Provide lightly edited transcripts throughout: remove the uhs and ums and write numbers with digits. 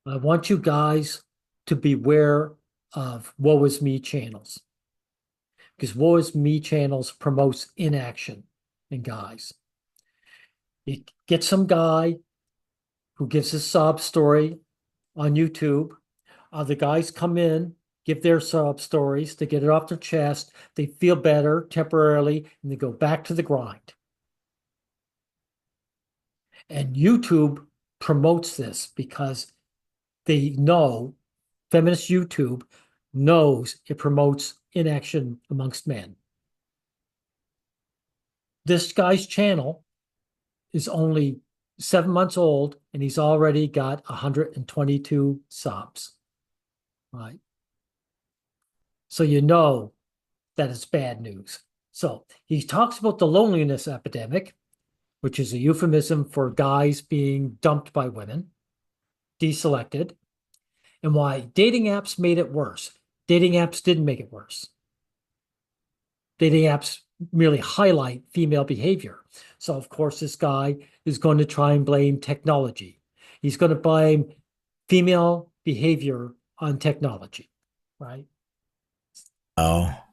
I want you guys to beware of woe is me channels because woe is me channels promotes inaction in guys. You get some guy who gives a sob story on YouTube. The guys come in, give their sob stories to get it off their chest. They feel better temporarily and they go back to the grind. And YouTube promotes this because they know feminist YouTube knows it promotes inaction amongst men. This guy's channel is only 7 months old and he's already got 122 subs. Right. So you know that it's bad news. So he talks about the loneliness epidemic, which is a euphemism for guys being dumped by women, deselected, and why dating apps made it worse. Dating apps didn't make it worse. Dating apps merely highlight female behavior. So, of course, this guy is going to try and blame technology. He's going to blame female behavior on technology, right? Now,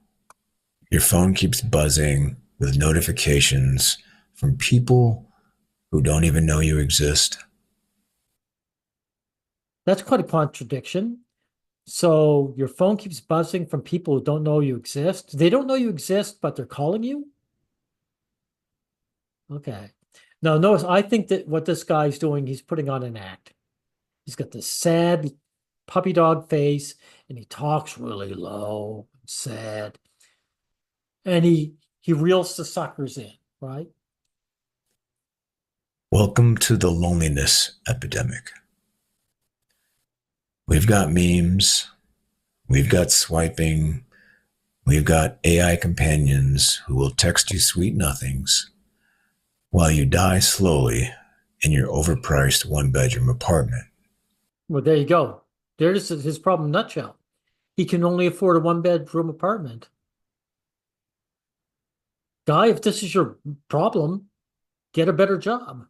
your phone keeps buzzing with notifications from people who don't even know you exist. That's quite a contradiction. So your phone keeps buzzing from people who don't know you exist. They don't know you exist, but they're calling you? Okay. Now, notice, I think that what this guy's doing, he's putting on an act. He's got this sad puppy dog face, and he talks really low and sad. And he reels the suckers in, right? Welcome to the loneliness epidemic. We've got memes, we've got swiping, we've got AI companions who will text you sweet nothings while you die slowly in your overpriced one-bedroom apartment. Well, there you go. There's his problem in a nutshell. He can only afford a one-bedroom apartment. Guy, if this is your problem, get a better job,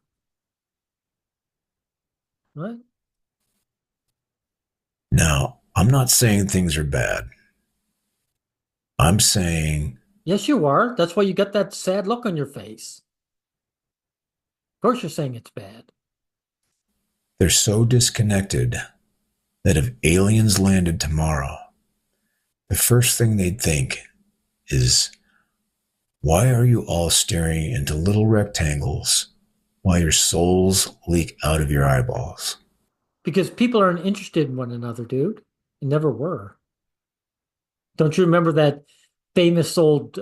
right? Now, I'm not saying things are bad. I'm saying Yes, you are. That's why you got that sad look on your face. Of course, you're saying it's bad. they're so disconnected that if aliens landed tomorrow, the first thing they'd think is, why are you all staring into little rectangles while your souls leak out of your eyeballs? Because people aren't interested in one another, dude. They never were. Don't you remember that famous old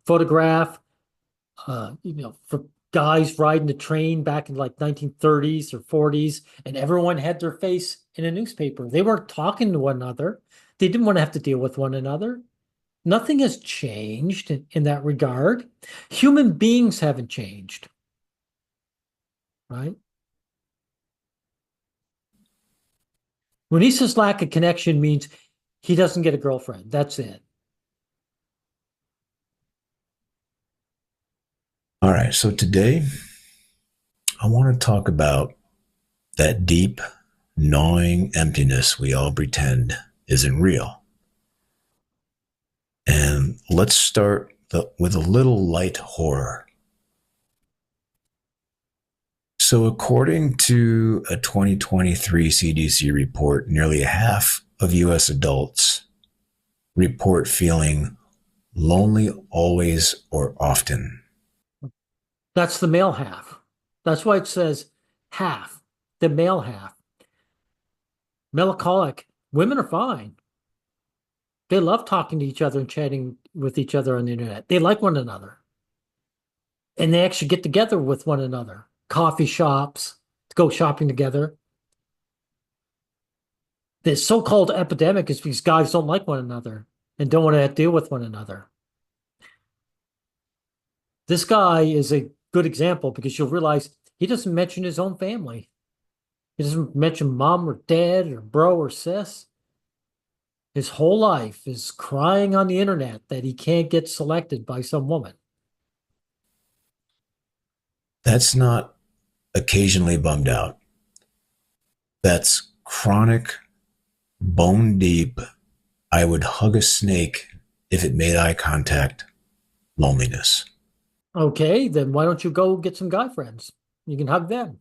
photograph, for guys riding the train back in like 1930s or 40s, and everyone had their face in a newspaper. They weren't talking to one another. They didn't want to have to deal with one another. Nothing has changed in that regard. Human beings haven't changed, right? When he says lack of connection means he doesn't get a girlfriend. That's it. All right, so today I want to talk about that deep, gnawing emptiness we all pretend isn't real. And let's start with a little light horror. So, according to a 2023 CDC report, nearly half of US adults report feeling lonely always or often. That's the male half. That's why it says half, the male half. Melancholic. Women are fine. They love talking to each other and chatting with each other on the internet. They like one another. And they actually get together with one another. Coffee shops, to go shopping together. The so-called epidemic is because guys don't like one another and don't want to deal with one another. This guy is a good example because you'll realize he doesn't mention his own family. He doesn't mention mom or dad or bro or sis. His whole life is crying on the internet that he can't get selected by some woman. That's not occasionally bummed out. That's chronic, bone deep, I would hug a snake if it made eye contact loneliness. Okay, then why don't you go get some guy friends? You can hug them.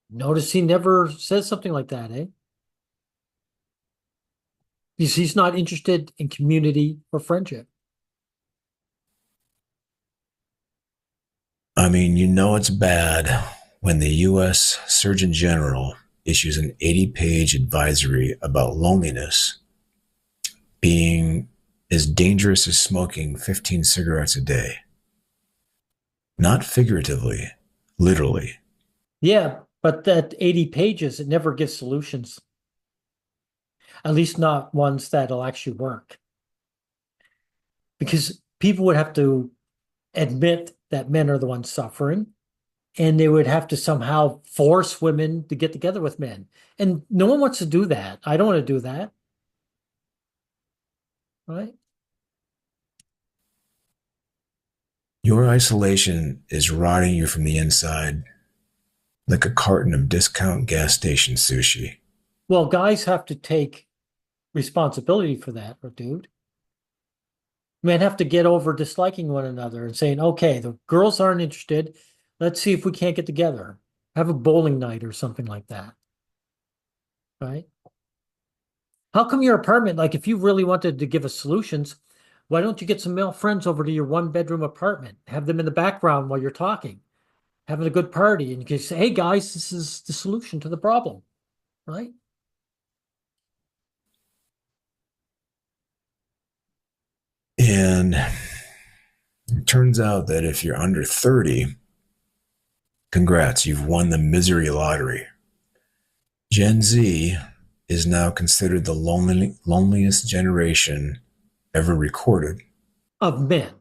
Notice he never says something like that, eh? He's not interested in community or friendship. I mean, you know it's bad when the US Surgeon General issues an 80-page advisory about loneliness being as dangerous as smoking 15 cigarettes a day. Not figuratively, literally. Yeah, but that 80 pages, it never gives solutions. At least not ones that'll actually work. Because people would have to admit that men are the ones suffering, and they would have to somehow force women to get together with men. And no one wants to do that. I don't want to do that, right? Your isolation is rotting you from the inside like a carton of discount gas station sushi. Well, guys have to take responsibility for that, dude. Men have to get over disliking one another and saying, okay, the girls aren't interested. Let's see if we can't get together. Have a bowling night or something like that, right? How come your apartment, like if you really wanted to give us solutions, why don't you get some male friends over to your one bedroom apartment? Have them in the background while you're talking, having a good party, and you can say, hey guys, this is the solution to the problem, right? And it turns out that if you're under 30, congrats, you've won the misery lottery. Gen Z is now considered the loneliest generation ever recorded. Of men,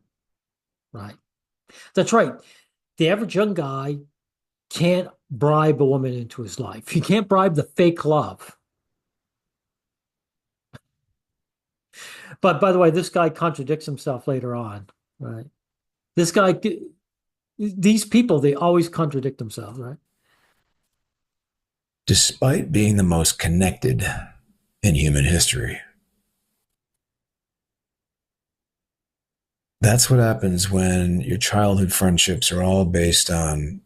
right? That's right. The average young guy can't bribe a woman into his life. He can't bribe the fake love. But by the way, this guy contradicts himself later on, right? This guy, these people, they always contradict themselves, right? Despite being the most connected in human history. That's what happens when your childhood friendships are all based on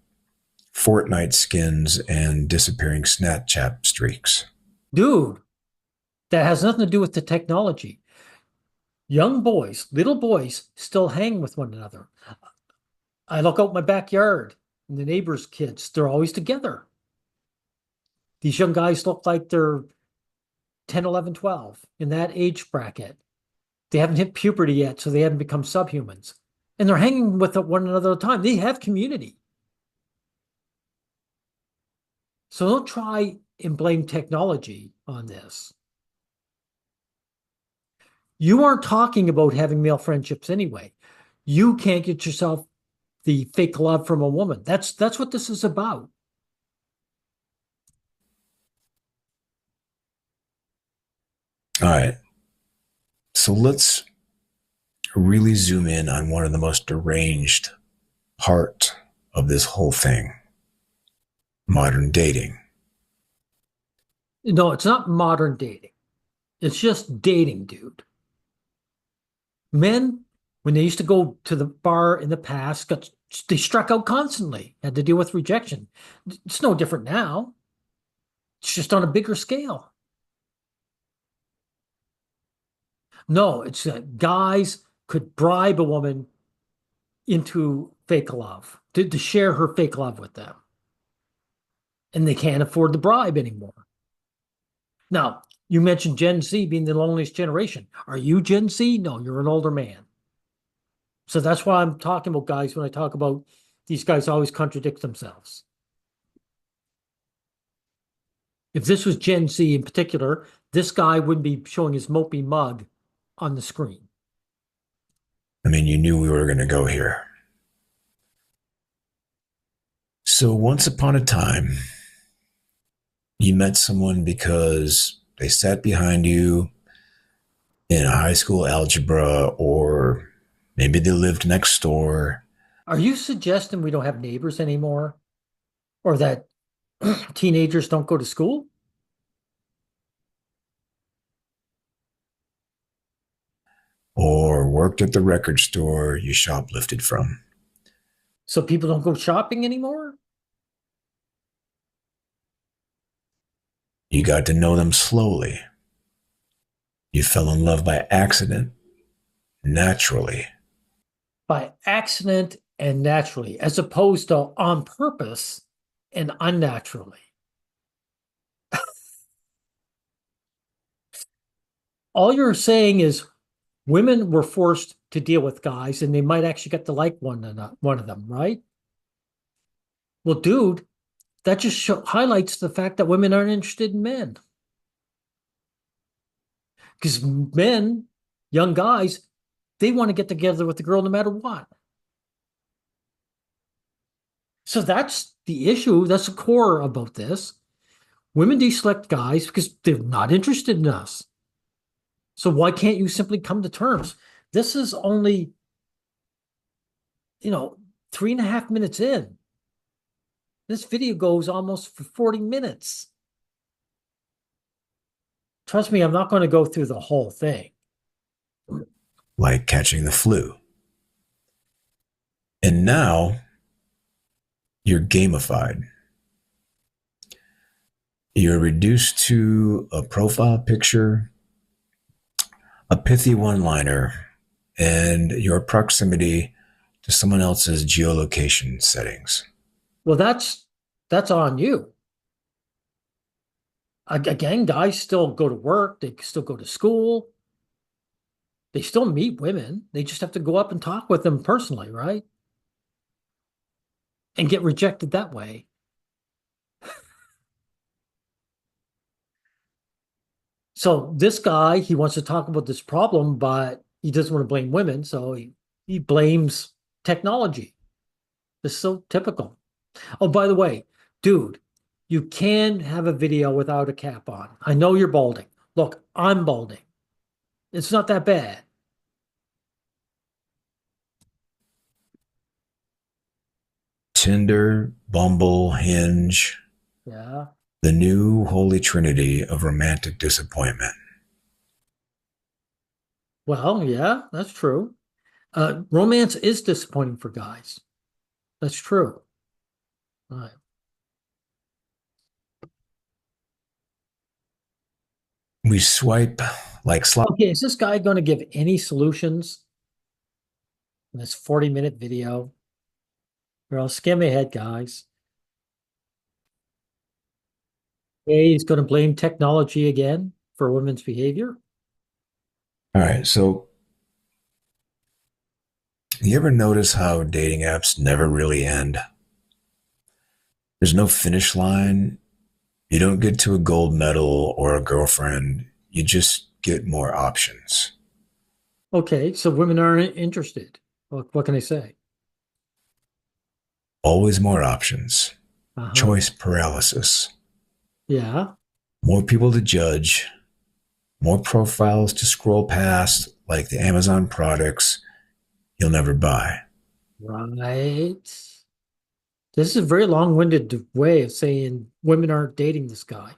Fortnite skins and disappearing Snapchat streaks. Dude, that has nothing to do with the technology. Young boys, little boys, still hang with one another. I look out my backyard and the neighbors' kids, they're always together. These young guys look like they're 10, 11, 12 in that age bracket. They haven't hit puberty yet, so they haven't become subhumans. And they're hanging with one another all the time. They have community. So don't try and blame technology on this. You aren't talking about having male friendships anyway. You can't get yourself the fake love from a woman. That's what this is about. All right. So let's really zoom in on one of the most deranged part of this whole thing, modern dating. No, it's not modern dating. It's just dating, dude. Men, when they used to go to the bar in the past, they struck out constantly, had to deal with rejection. It's no different now. It's just on a bigger scale. No, it's guys could bribe a woman into fake love, to share her fake love with them. And they can't afford the bribe anymore. Now, you mentioned Gen Z being the loneliest generation. Are you Gen Z? No, you're an older man. So that's why I'm talking about guys when I talk about these guys always contradict themselves. If this was Gen Z in particular, this guy wouldn't be showing his mopey mug on the screen. I mean, you knew we were going to go here. So once upon a time, you met someone because they sat behind you in a high school algebra, or maybe they lived next door. Are you suggesting we don't have neighbors anymore? Or that Teenagers don't go to school, or worked at the record store you shoplifted from. so people don't go shopping anymore. You got to know them slowly. You fell in love by accident, naturally. By accident and naturally, as opposed to on purpose and unnaturally. All you're saying is women were forced to deal with guys and they might actually get to like one of them, right? Well, dude, that just highlights the fact that women aren't interested in men. Because men, young guys, they want to get together with the girl no matter what. So that's the issue. That's the core about this. Women deselect guys because they're not interested in us. So why can't you simply come to terms? This is only, you know, 3.5 minutes in. This video goes almost for 40 minutes. Trust me, I'm not going to go through the whole thing. Like catching the flu. And now you're gamified. You're reduced to a profile picture, a pithy one liner, and your proximity to someone else's geolocation settings. Well, that's on you. Again, guys still go to work, they still go to school, they still meet women. They just have to go up and talk with them personally, right? And get rejected that way. So this guy, he wants to talk about this problem, but he doesn't want to blame women, so he blames technology. This is so typical. Oh, by the way, dude, you can have a video without a cap on. I know you're balding. Look, I'm balding. It's not that bad. Tinder, Bumble, Hinge, Yeah. the new holy trinity of romantic disappointment. Well, yeah, that's true. Romance is disappointing for guys. That's true. All right. We swipe like slot. Okay, is this guy going to give any solutions in this 40-minute video? Or I'll skim ahead, guys. Okay, he's going to blame technology again for women's behavior. All right, so you ever notice how dating apps never really end? There's no finish line. You don't get to a gold medal or a girlfriend. You just get more options. Okay, so women aren't interested. What can I say? Always more options. Uh-huh. Choice paralysis. Yeah, More people to judge. More profiles to scroll past, like the Amazon products you'll never buy. right. This is a very long-winded way of saying women aren't dating this guy.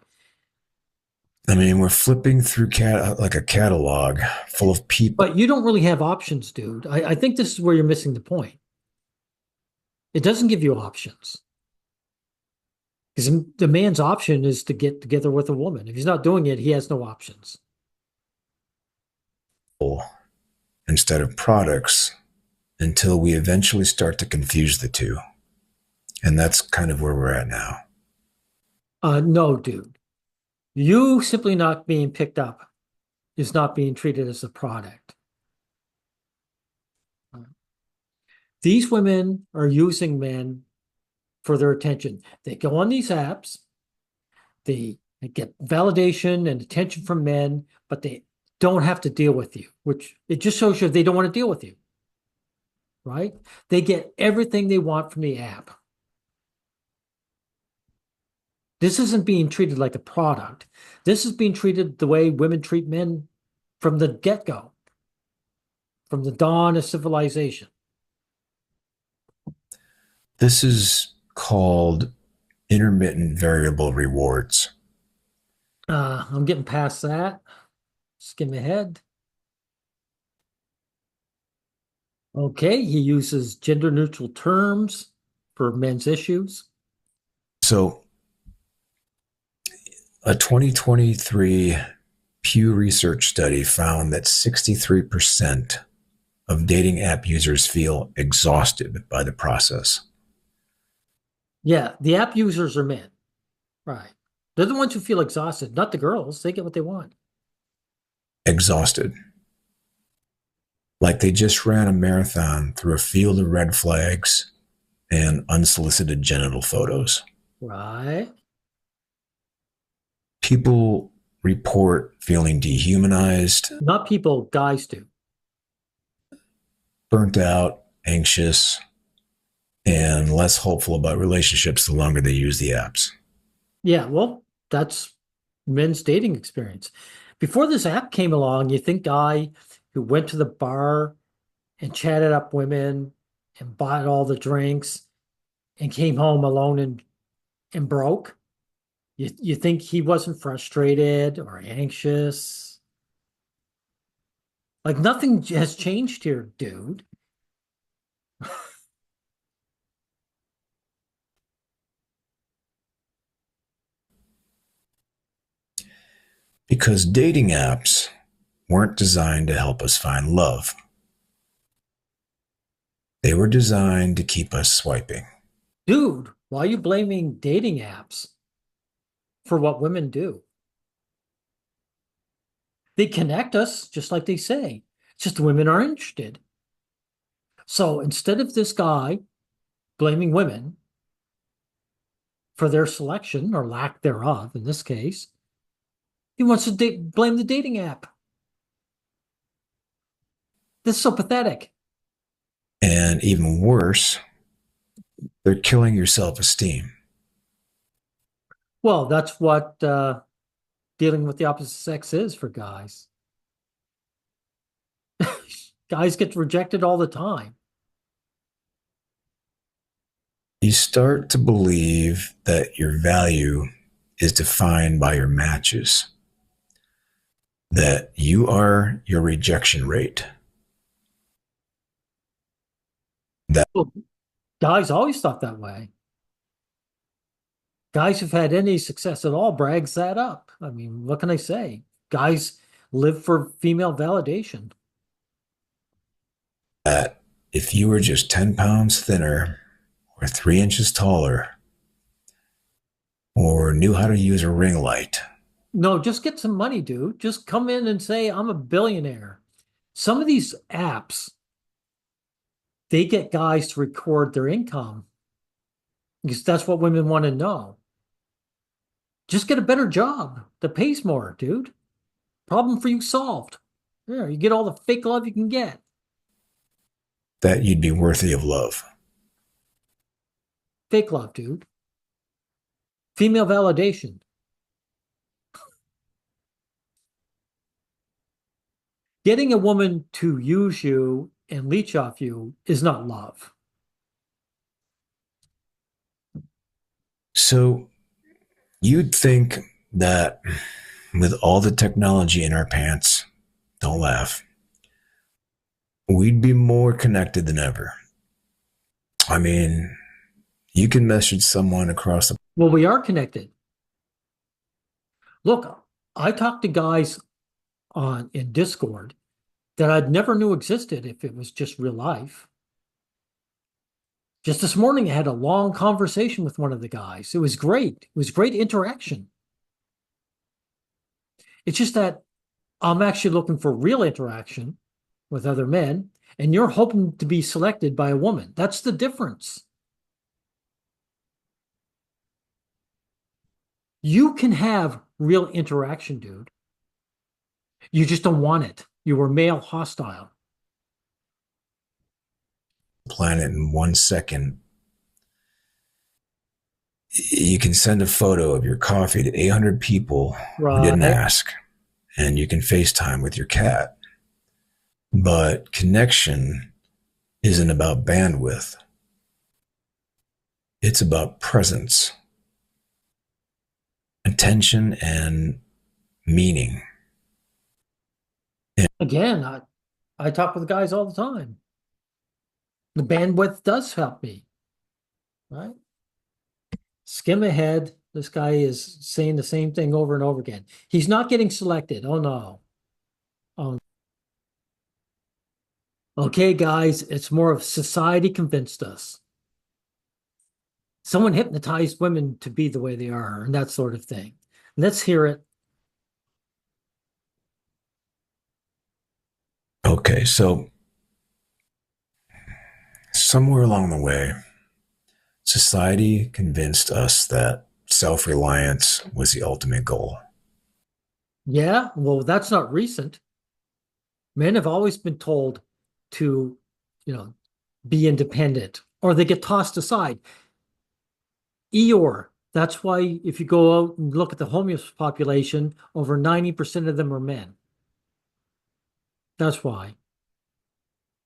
I mean, we're flipping through like a catalog full of people. But you don't really have options, dude. I think this is where you're missing the point. It doesn't give you options. Because the man's option is to get together with a woman. If he's not doing it, he has no options. Instead of products until we eventually start to confuse the two. And that's kind of where we're at now. No, dude. You simply not being picked up is not being treated as a product. These women are using men for their attention. They go on these apps, they get validation and attention from men, but they don't have to deal with you, which it just shows you they don't want to deal with you, right? They get everything they want from the app. This isn't being treated like a product. This is being treated the way women treat men from the get-go, from the dawn of civilization. This is called intermittent variable rewards. I'm getting past that. Skim ahead. Okay, he uses gender neutral terms for men's issues. So, a 2023 Pew Research study found that 63% of dating app users feel exhausted by the process. Yeah, the app users are men. Right. They're the ones who feel exhausted, not the girls. They get what they want. Exhausted. Like they just ran a marathon through a field of red flags and unsolicited genital photos. Right. People report feeling dehumanized, Not people, guys do. burnt out, anxious, and less hopeful about relationships the longer they use the apps. Yeah, well, that's men's dating experience. Before this app came along, you think guy who went to the bar and chatted up women and bought all the drinks and came home alone and broke. You think he wasn't frustrated or anxious? Like nothing has changed here, dude. Because dating apps weren't designed to help us find love. They were designed to keep us swiping. Dude, why are you blaming dating apps for what women do? They connect us, just like they say. It's just women are interested. So instead of this guy blaming women for their selection or lack thereof, in this case, he wants to blame the dating app. This is so pathetic. And even worse, they're killing your self esteem. Well, that's what dealing with the opposite sex is for guys. Guys get rejected all the time. You start to believe that your value is defined by your matches, that you are your rejection rate. That Well, guys always thought that way. Guys who've had any success at all brags that up. I mean, what can I say? Guys live for female validation. that if you were just 10 pounds thinner or 3 inches taller or knew how to use a ring light, No, just get some money, dude. Just come in and say, I'm a billionaire. Some of these apps, they get guys to record their income because that's what women want to know. Just get a better job that pays more, dude. Problem for you solved. Yeah, you get all the fake love you can get. that you'd be worthy of love. Fake love, dude. Female validation. Getting a woman to use you and leech off you is not love. So you'd think that with all the technology in our pants, don't laugh, we'd be more connected than ever. I mean, you can message someone across the Well, we are connected. Look, I talk to guys on in Discord that I'd never knew existed if it was just real life. Just this morning, I had a long conversation with one of the guys. It was great. It was great interaction. It's just that I'm actually looking for real interaction with other men, and you're hoping to be selected by a woman. That's the difference. You can have real interaction, dude. You just don't want it. You were male hostile. planet in 1 second. You can send a photo of your coffee to 800 people who didn't Right. ask, and you can FaceTime with your cat. But connection isn't about bandwidth, it's about presence. attention and meaning. And Again, I talk with guys all the time. The bandwidth does help me, right? Skim ahead. This guy is saying the same thing over and over again. He's not getting selected. Oh no. Oh, okay, guys, it's more of society convinced us. Someone hypnotized women to be the way they are and that sort of thing. Let's hear it. okay, so somewhere along the way, society convinced us that self reliance was the ultimate goal. Yeah, well, that's not recent. Men have always been told to, you know, be independent or they get tossed aside. Eeyore, that's why if you go out and look at the homeless population, over 90% of them are men. That's why.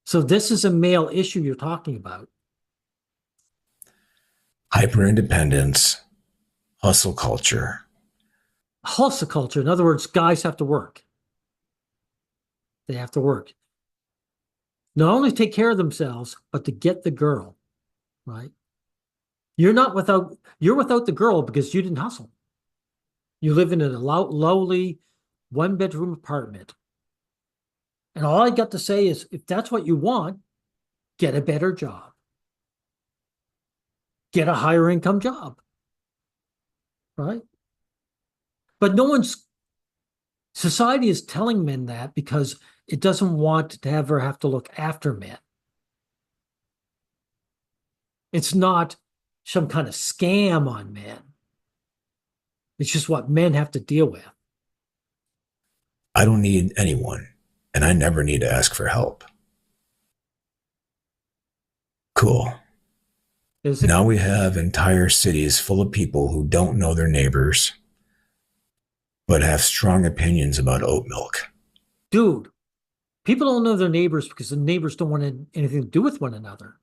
So this is a male issue you're talking about. Hyper independence, hustle culture. Hustle culture. In other words, guys have to work. They have to work. Not only take care of themselves, but to get the girl, right? You're without the girl because you didn't hustle. You live in a lowly one-bedroom apartment. And all I got to say is if that's what you want, get a better job. Get a higher income job. Right? But no one's society is telling men that because it doesn't want to ever have to look after men. It's not some kind of scam on men. It's just what men have to deal with. I don't need anyone, and I never need to ask for help. Cool. Is it, Now we have entire cities full of people who don't know their neighbors, but have strong opinions about oat milk. dude, people don't know their neighbors because the neighbors don't want anything to do with one another.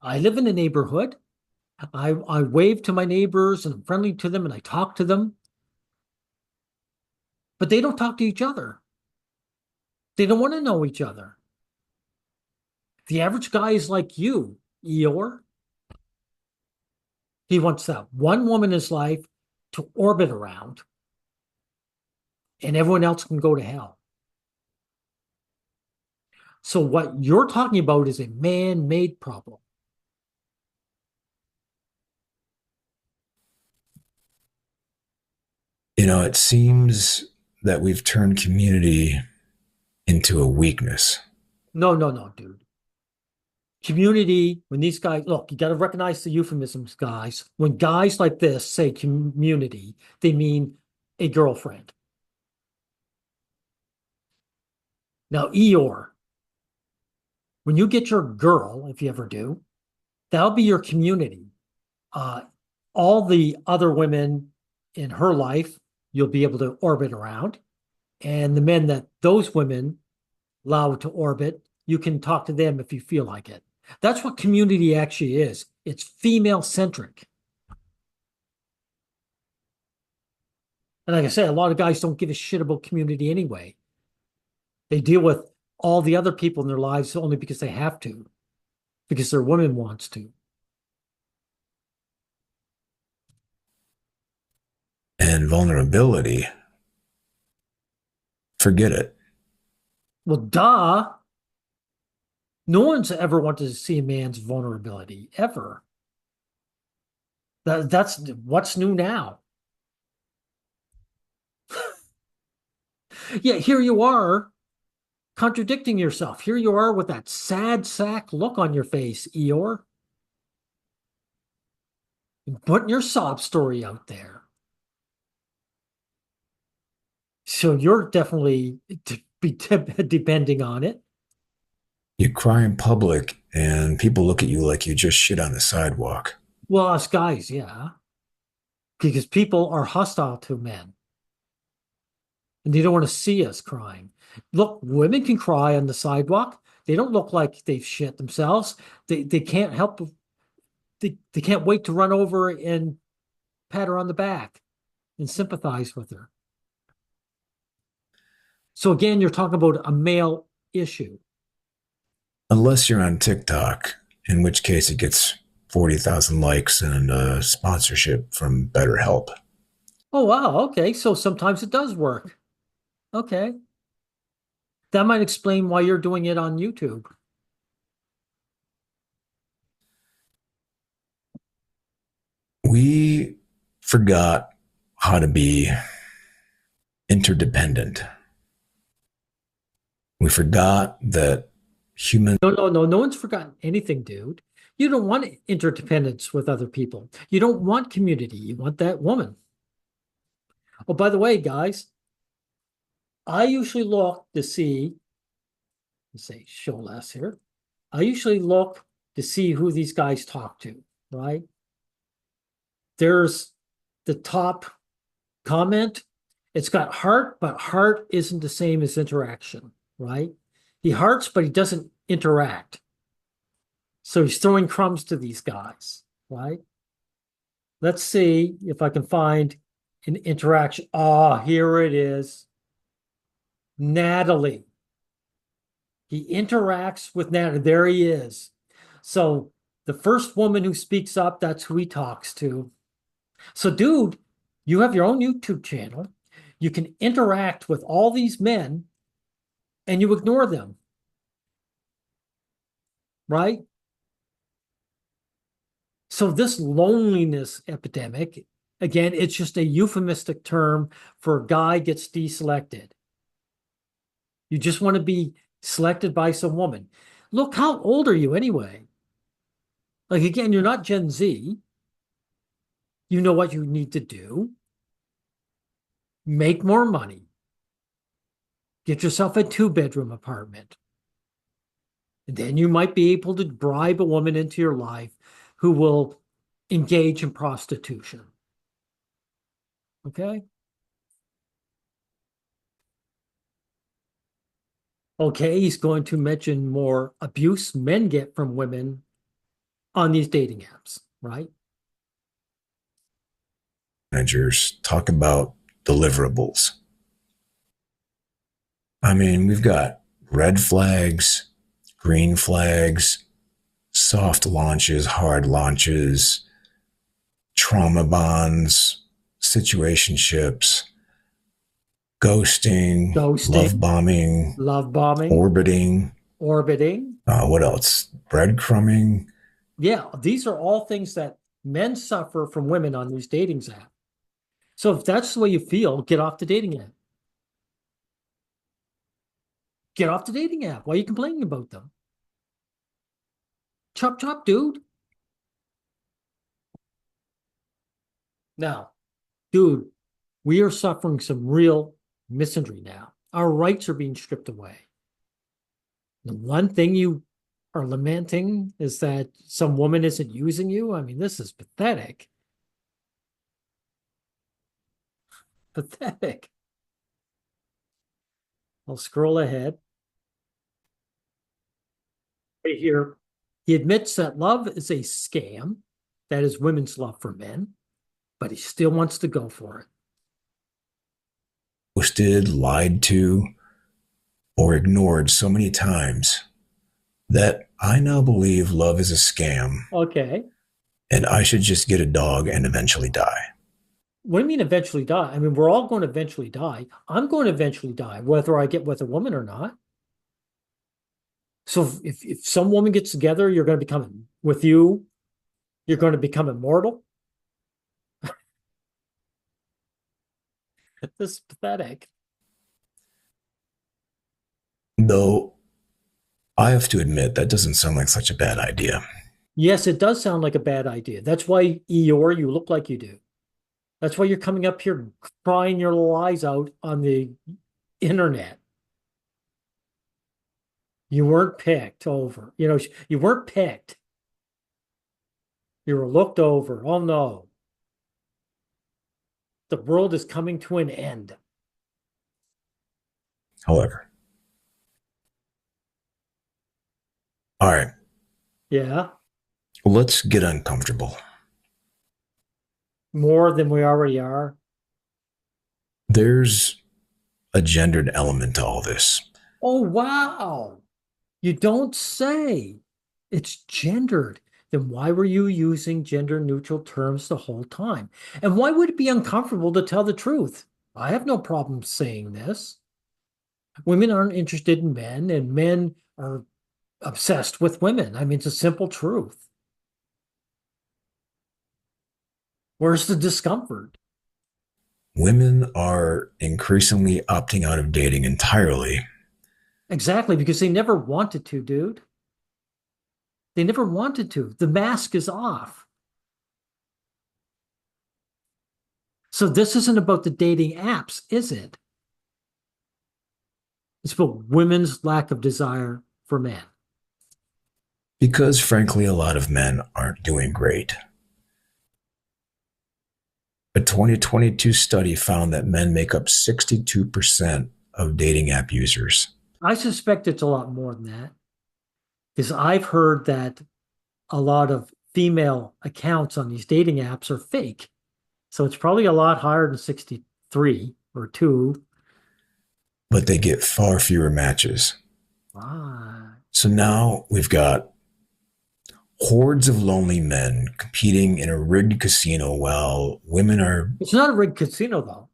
I live in a neighborhood. I wave to my neighbors and I'm friendly to them and I talk to them, but they don't talk to each other. They don't want to know each other. The average guy is like you, Eeyore. He wants that one woman in his life to orbit around, and everyone else can go to hell. So, what you're talking about is a man made problem. It seems that we've turned community into a weakness. No, no, no, dude. Community, when these guys look, you got to recognize the euphemisms, guys. When guys like this say community, they mean a girlfriend. Now, Eeyore, when you get your girl, if you ever do, that'll be your community. Uh, all the other women in her life, you'll be able to orbit around. And the men that those women allow to orbit, you can talk to them if you feel like it. That's what community actually is. It's female centric. And like I said, a lot of guys don't give a shit about community anyway. They deal with all the other people in their lives only because they have to, because their woman wants to. And vulnerability, forget it. Well, duh. No one's ever wanted to see a man's vulnerability, ever. That's what's new now. Yeah, here you are contradicting yourself. Here you are with that sad sack look on your face, Eeyore. Putting your sob story out there. So you're definitely depending on it. You cry in public, and people look at you like you just shit on the sidewalk. Well, us guys, yeah. Because people are hostile to men. And they don't want to see us crying. Look, women can cry on the sidewalk. They don't look like they've shit themselves. They can't help they can't wait to run over and pat her on the back. and sympathize with her. So again, you're talking about a male issue. Unless you're on TikTok, in which case it gets 40,000 likes and a sponsorship from BetterHelp. Oh, wow. Okay. So sometimes it does work. Okay. That might explain why you're doing it on YouTube. We forgot how to be interdependent. We forgot that human No, no, no. No one's forgotten anything, dude. You don't want interdependence with other people. You don't want community. You want that woman. Oh, by the way, guys, I usually look to see, let's say, show less here. I usually look to see who these guys talk to, right? There's the top comment. It's got heart, but heart isn't the same as interaction, right? He hearts, but he doesn't interact. So he's throwing crumbs to these guys, right? Let's see if I can find an interaction. Ah, here it is. Natalie. He interacts with Natalie. There he is. So the first woman who speaks up, that's who he talks to. So, dude, you have your own YouTube channel. You can interact with all these men and you ignore them, right? So, this loneliness epidemic, again, it's just a euphemistic term for a guy gets deselected. You just want to be selected by some woman. Look, how old are you anyway? Like, again, you're not Gen Z. You know what you need to do. Make more money. Get yourself a 2-bedroom apartment. And then you might be able to bribe a woman into your life who will engage in prostitution. Okay? Okay, he's going to mention more abuse men get from women on these dating apps, right? managers talk about deliverables. I mean, we've got red flags, green flags, soft launches, hard launches, trauma bonds, situationships, ghosting, love Ghosting, bombing, love bombing, orbiting. orbiting. What else? Breadcrumbing. Yeah, these are all things that men suffer from women on these dating apps. So if that's the way you feel, get off the dating app. Get off the dating app. Why are you complaining about them? Chop chop, dude. Now, dude, we are suffering some real misandry now. Our rights are being stripped away. The one thing you are lamenting is that some woman isn't using you. I mean, this is pathetic. Pathetic. I'll scroll ahead. Right here, he admits that love is a scam. That is women's love for men, but he still wants to go for it. Ghosted, lied to, or ignored so many times that I now believe love is a scam Okay. and I should just get a dog and eventually die. What do you mean eventually die? I mean, we're all going to eventually die. I'm going to eventually die, whether I get with a woman or not. So if some woman gets together, you're going to become with you, you're going to become immortal. This is pathetic. Though I have to admit, that doesn't sound like such a bad idea. Yes, it does sound like a bad idea. That's why Eeyore, you look like you do. That's why you're coming up here crying your little eyes out on the internet. You weren't picked over. You weren't picked. You were looked over. Oh no. The world is coming to an end. However, all right, Yeah. let's get uncomfortable. More than we already are. There's a gendered element to all this. Oh, wow. You don't say. It's gendered. Then why were you using gender neutral terms the whole time? And why would it be uncomfortable to tell the truth? I have no problem saying this. Women aren't interested in men, and men are obsessed with women. I mean, it's a simple truth. Where's the discomfort? Women are increasingly opting out of dating entirely, Exactly, because they never wanted to, dude. They never wanted to. The mask is off. So this isn't about the dating apps, is it? It's about women's lack of desire for men. because frankly, a lot of men aren't doing great. A 2022 study found that men make up 62% of dating app users. I suspect it's a lot more than that because I've heard that a lot of female accounts on these dating apps are fake. So it's probably a lot higher than 63 or 2. But they get far fewer matches. Ah. So now we've got hordes of lonely men competing in a rigged casino while women are. It's not a rigged casino, though.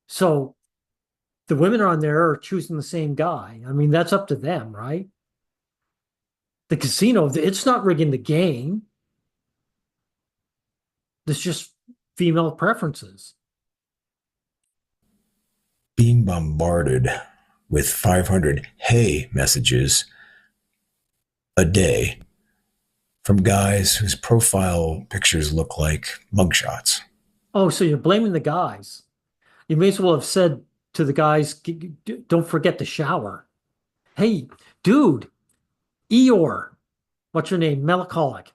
So the women on there are choosing the same guy. I mean, that's up to them, right? The casino, it's not rigging the game. It's just female preferences. Being bombarded with 500 hey messages a day from guys whose profile pictures look like mugshots. Oh, so you're blaming the guys. You may as well have said to the guys, don't forget to shower. Hey, dude, Eeyore, what's your name? Melancholic.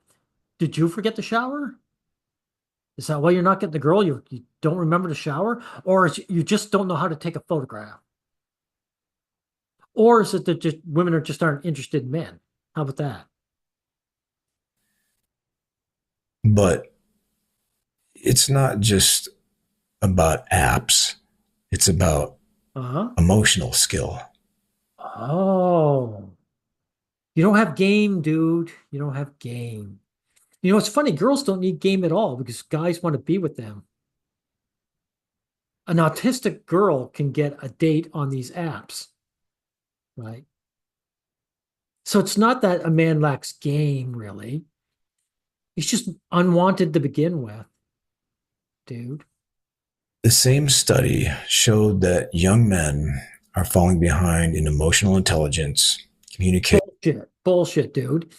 Did you forget to shower? Is that why you're not getting the girl? You don't remember to shower? Or is you just don't know how to take a photograph? Or is it that just women are just aren't interested in men? How about that? But it's not just about apps, it's about Uh-huh. emotional skill. Oh, you don't have game, dude. You don't have game. You know, it's funny. Girls don't need game at all because guys want to be with them. An autistic girl can get a date on these apps, right? So it's not that a man lacks game, really. He's just unwanted to begin with, dude. The same study showed that young men are falling behind in emotional intelligence, communication, Bullshit. Bullshit, dude.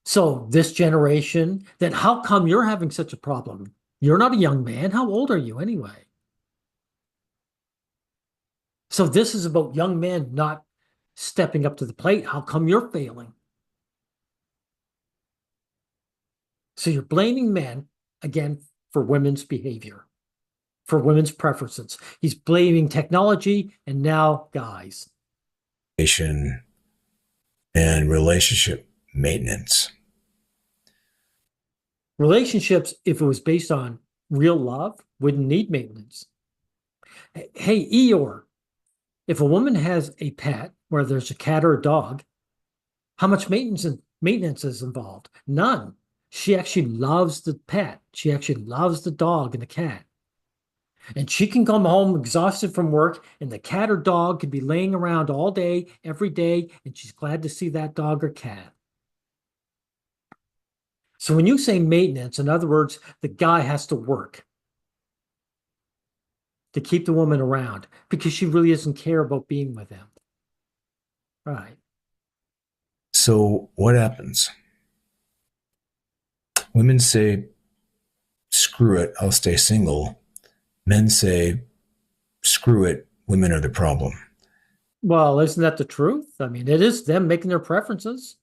So this generation, then how come you're having such a problem? You're not a young man. How old are you anyway? So this is about young men not stepping up to the plate. How come you're failing? So you're blaming men again for women's behavior, for women's preferences. He's blaming technology and now guys. and relationship maintenance. Relationships, if it was based on real love, wouldn't need maintenance. Hey, Eeyore, if a woman has a pet, where there's a cat or a dog, how much maintenance is involved? None. She actually loves the pet. She actually loves the dog and the cat. And she can come home exhausted from work, and the cat or dog could be laying around all day, every day, and she's glad to see that dog or cat. So when you say maintenance, in other words, the guy has to work to keep the woman around because she really doesn't care about being with him. Right. So, what happens? Women say, screw it, I'll stay single. Men say, screw it, women are the problem. Well, isn't that the truth? I mean, it is them making their preferences.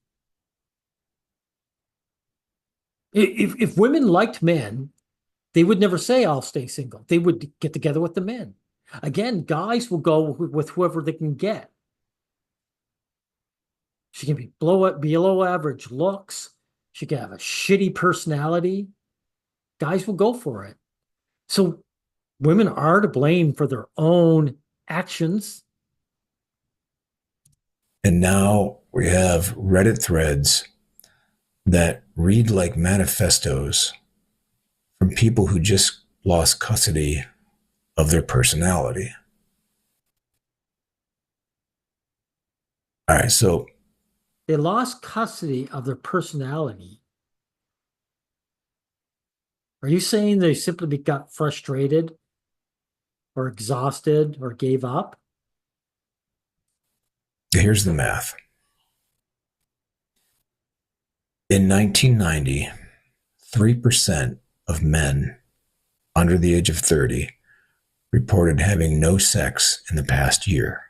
If women liked men, they would never say, I'll stay single. They would get together with the men. Again, guys will go with whoever they can get. She can be below average looks. She can have a shitty personality. Guys will go for it. So Women are to blame for their own actions. And now we have Reddit threads that read like manifestos from people who just lost custody of their personality. All right, so They lost custody of their personality. Are you saying they simply got frustrated or exhausted or gave up? here's the math. In 1990, 3% of men under the age of 30 reported having no sex in the past year.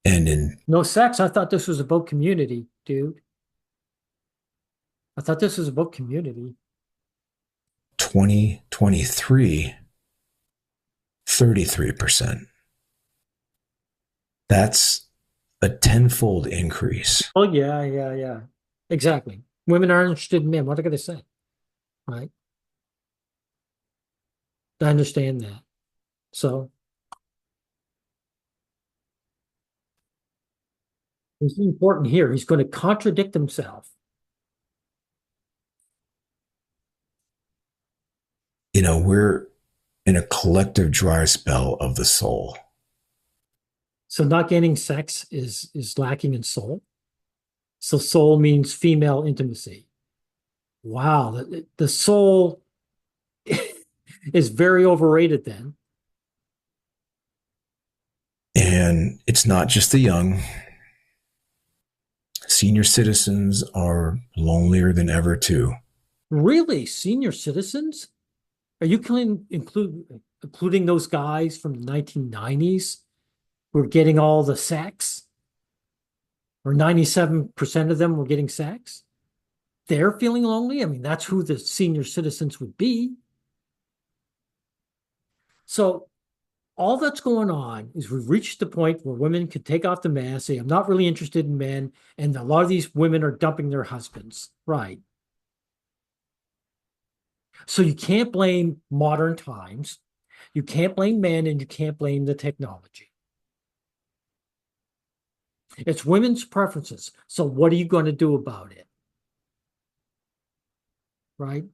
And in No sex? I thought this was about community, dude. I thought this was about community. 2023, 33%. That's a tenfold increase. Oh, yeah, yeah, yeah. Exactly. Women aren't interested in men. What are they going to say? Right? I understand that. So it's important here. He's going to contradict himself. We're in a collective dry spell of the soul. So not getting sex is lacking in soul. So soul means female intimacy. Wow, the soul is very overrated then. And it's not just the young. Senior citizens are lonelier than ever, too. Really, senior citizens? Are you including those guys from the 1990s who are getting all the sex? Or 97% of them were getting sex? They're feeling lonely? I mean, that's who the senior citizens would be. So all that's going on is we've reached the point where women can take off the mask, say, I'm not really interested in men, and a lot of these women are dumping their husbands. Right. So you can't blame modern times. You can't blame men, and you can't blame the technology. It's women's preferences. So what are you going to do about it? Right?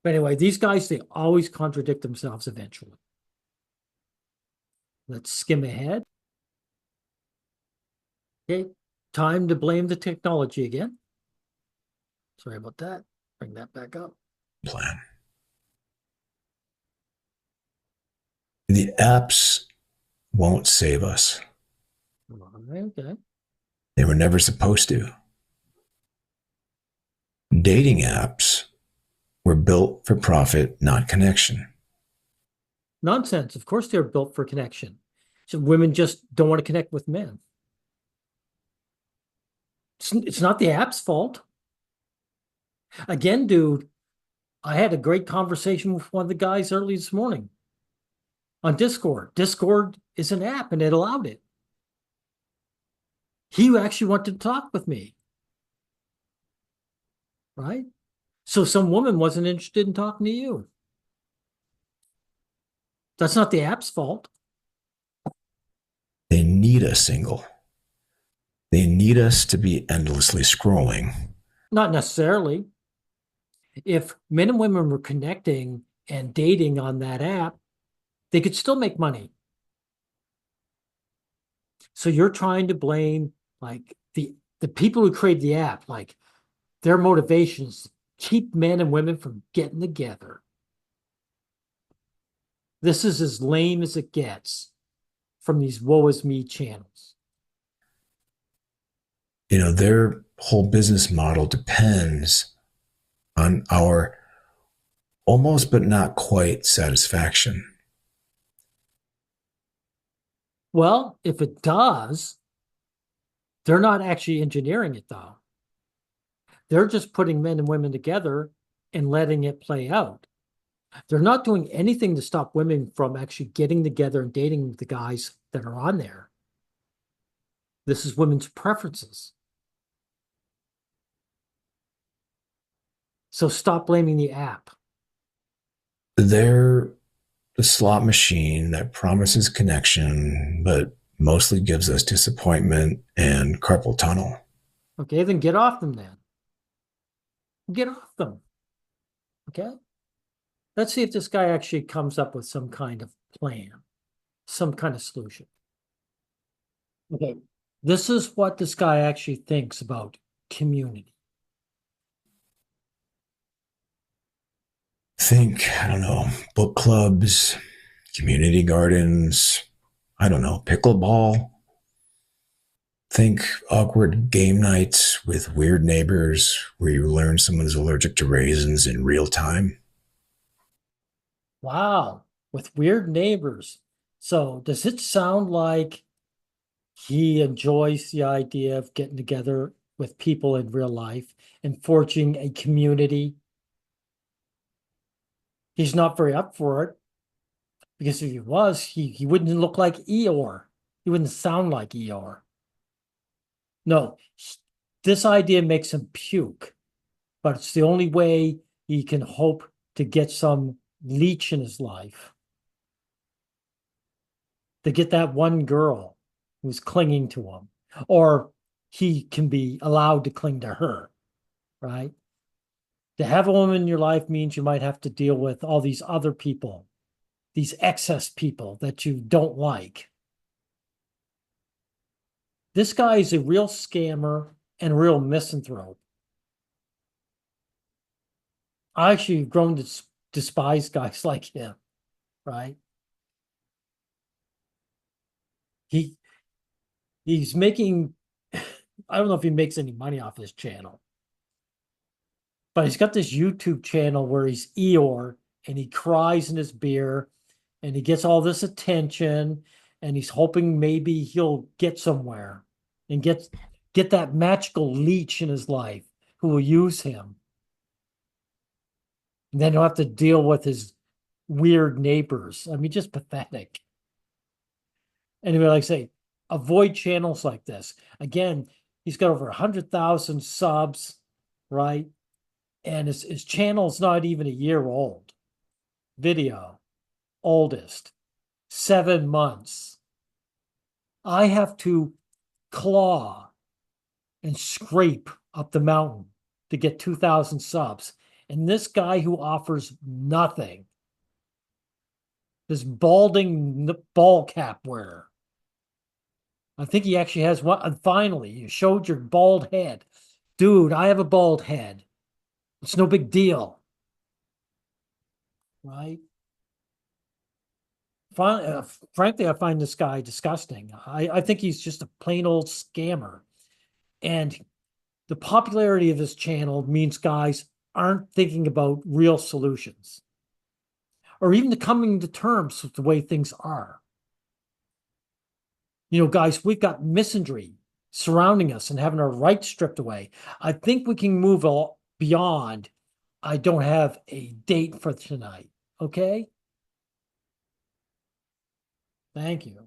But anyway, these guys, they always contradict themselves eventually. Let's skim ahead. Okay, time to blame the technology again. Sorry about that. Bring that back up. Plan. The apps won't save us. Okay. They were never supposed to. Dating apps were built for profit, not connection. Nonsense. Of course they're built for connection. So women just don't want to connect with men. It's not the app's fault. Again, dude, I had a great conversation with one of the guys early this morning on Discord. Discord is an app and it allowed it. He actually wanted to talk with me. Right? So some woman wasn't interested in talking to you. That's not the app's fault. They need us single. They need us to be endlessly scrolling. Not necessarily. If men and women were connecting and dating on that app, they could still make money. So you're trying to blame like the people who create the app, like their motivations keep men and women from getting together. This is as lame as it gets from these woe is me channels. Their whole business model depends on our almost but not quite satisfaction. Well, if it does, they're not actually engineering it though. They're just putting men and women together and letting it play out. They're not doing anything to stop women from actually getting together and dating the guys that are on there. This is women's preferences. So stop blaming the app. They're the slot machine that promises connection, but mostly gives us disappointment and carpal tunnel. Okay, then get off them then. Get off them. Okay. Let's see if this guy actually comes up with some kind of plan, some kind of solution. Okay. This is what this guy actually thinks about community. Think, I don't know, book clubs, community gardens, I don't know, pickleball. Think awkward game nights with weird neighbors where you learn someone is allergic to raisins in real time. Wow, with weird neighbors. So does it sound like he enjoys the idea of getting together with people in real life and forging a community? He's not very up for it because if he was, he wouldn't look like Eeyore. He wouldn't sound like Eeyore. No, this idea makes him puke, but it's the only way he can hope to get some leech in his life. To get that one girl who's clinging to him, or he can be allowed to cling to her, right? To have a woman in your life means you might have to deal with all these other people, these excess people that you don't like. This guy is a real scammer and a real misanthrope. I actually have grown to despise guys like him, right? He he's making I don't know if he makes any money off his channel, but he's got this YouTube channel where he's Eeyore and he cries in his beer and he gets all this attention and he's hoping maybe he'll get somewhere and get that magical leech in his life who will use him. And then he'll have to deal with his weird neighbors. I mean, just pathetic. Anyway, like I say, avoid channels like this. Again, he's got over 100,000 subs, right? And his channel's not even a year old. Video, oldest, 7 months. I have to claw and scrape up the mountain to get 2,000 subs. And this guy who offers nothing, this balding ball cap wearer, I think he actually has one. And finally, you showed your bald head. Dude, I have a bald head. It's no big deal. Right? Frankly, I find this guy disgusting. I think he's just a plain old scammer. And the popularity of his channel means guys aren't thinking about real solutions or even to coming to terms with the way things are. You know, guys, we've got misandry surrounding us and having our rights stripped away. I think we can move beyond. I don't have a date for tonight. Okay. Thank you.